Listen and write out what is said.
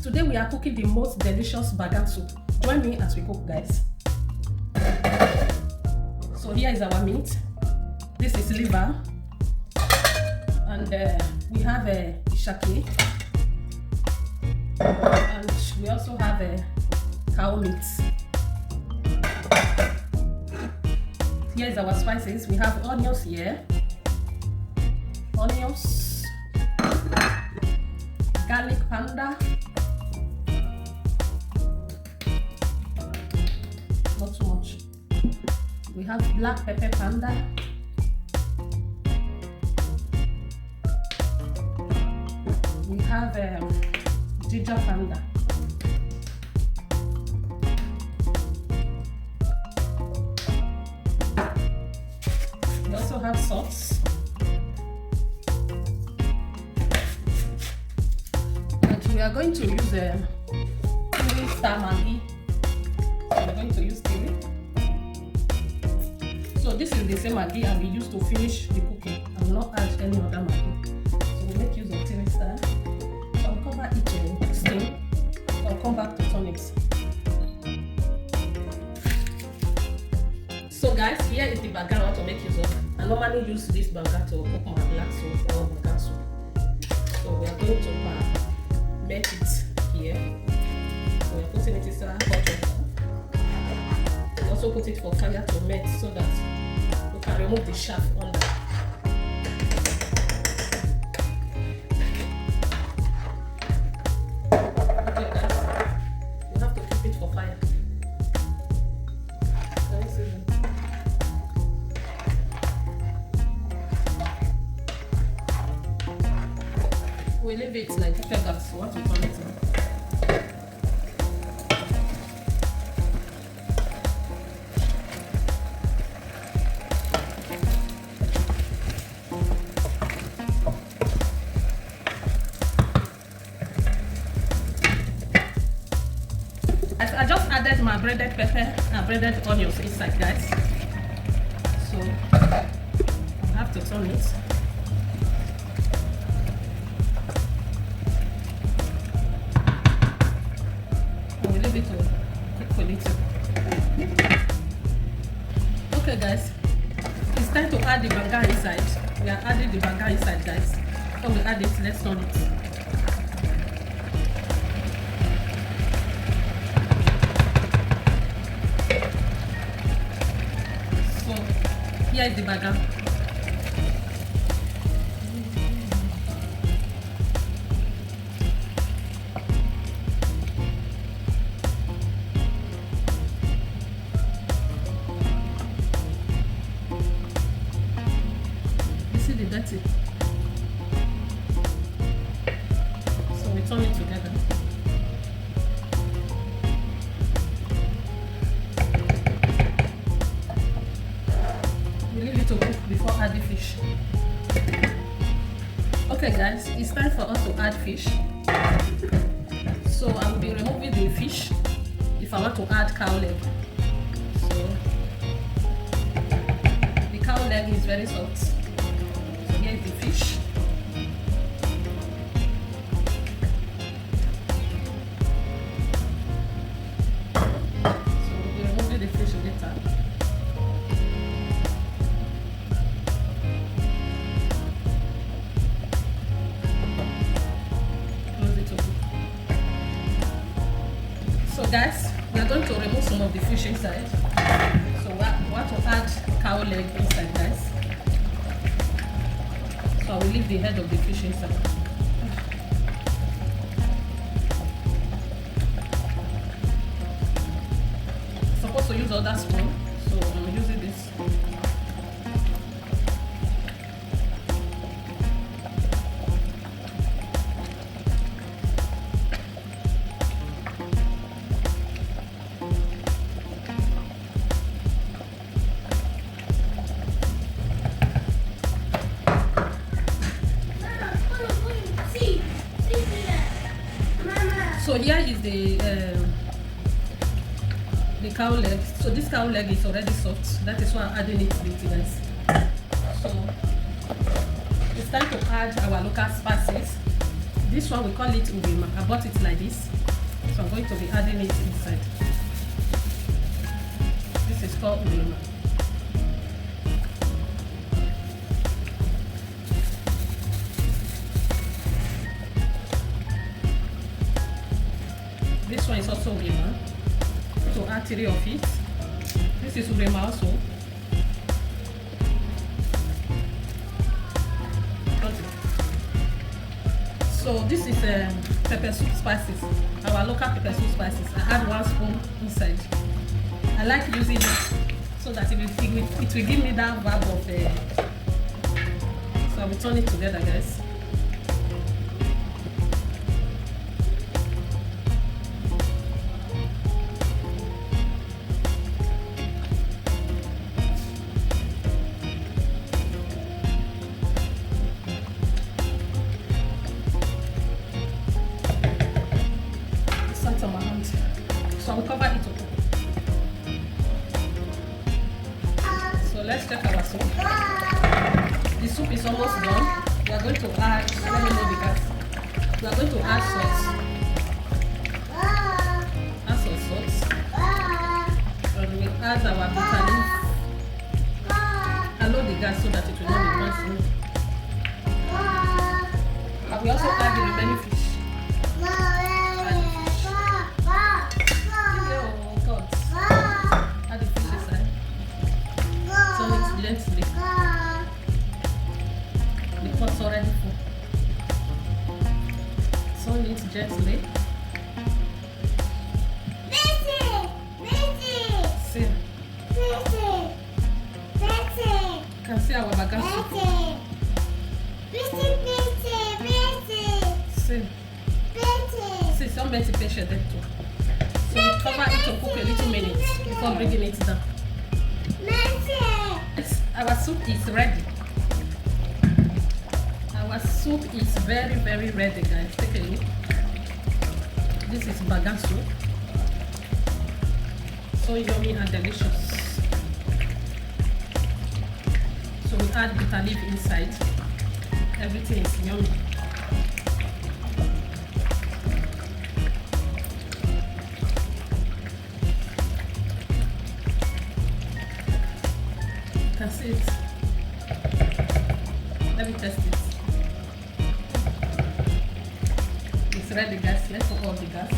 Today we are cooking the most delicious banga soup. Join me as we cook, guys. So here is our meat. This is liver, and we have a ishaki, and we also have a cow meat. Here is our spices. We have onions here, onions, garlic powder, not too much. We have black pepper powder, we have ginger powder, we also have salt, and we are going to use a 3-star Maggi. We're going to use 3. So this is the same Maggi and we used to finish the cooking. I will not add any other Maggi. So we'll make use of 3-star. So I'll cover it in steam. So I'll come back to tonics. So guys, here is the banga I want to make use of. I normally use this banga to cook my black soup or banga soup. So we are going to melt it here. So we are putting it inside hot water. We also put it for fire to melt so that we can remove the chaff under. Okay guys, you have to keep it for fire. Can you see them? We leave it like gas. We want to turn it on. I just added my breaded pepper and breaded onions inside, guys. So I have to turn it. And we leave it to cook for a little. Okay, guys, it's time to add the banga inside. We are adding the banga inside, guys. So we add it. Let's turn it. Here is the banga. You see the dirty? So we turn it together. To cook before adding fish. Okay guys, it's time for us to add fish. So I will be removing the fish if I want to add cow leg. So the cow leg is very soft. So here is the fish. So we'll be removing the fish later. So guys, we are going to remove some of the fish inside. So we want to add cow leg inside, guys. So I will leave the head of the fish inside. I'm supposed to use other spoon, so I'm using this. So here is the cow leg. So this cow leg is already soft. That is why I'm adding it to it, guys. So it's time to add our local spices. This one we call it ubima. I bought it like this. So I'm going to be adding it inside. This is called urema. This one is also urema. So add 3 of it. This is urema also. So this is pepper soup spices, our local pepper soup spices. I add 1 spoon inside. I like using it so that it will give me that vibe of so I will turn it together, guys. On my hand, so I will cover it up. So let's check our soup. The soup is almost done. We are going to add, let me know the gas. We are going to add salt. Add some salt. And we add our bitter leaf. And load the gas so that it will not be burnt. And we also add the remaining fish. Gently. The pot's already full. Turn it gently. See. You can see our bagan soup. See. See, some messy patient there too. So we cover it to cook a little minute before bringing it down. Our soup is ready. Our soup is very, very ready, guys. Take a look. This is bagan soup. So yummy and delicious. So we add bitter leaf inside. Everything is yummy. Can see it. Let me test it. It's ready, guys. Let's put all the gas.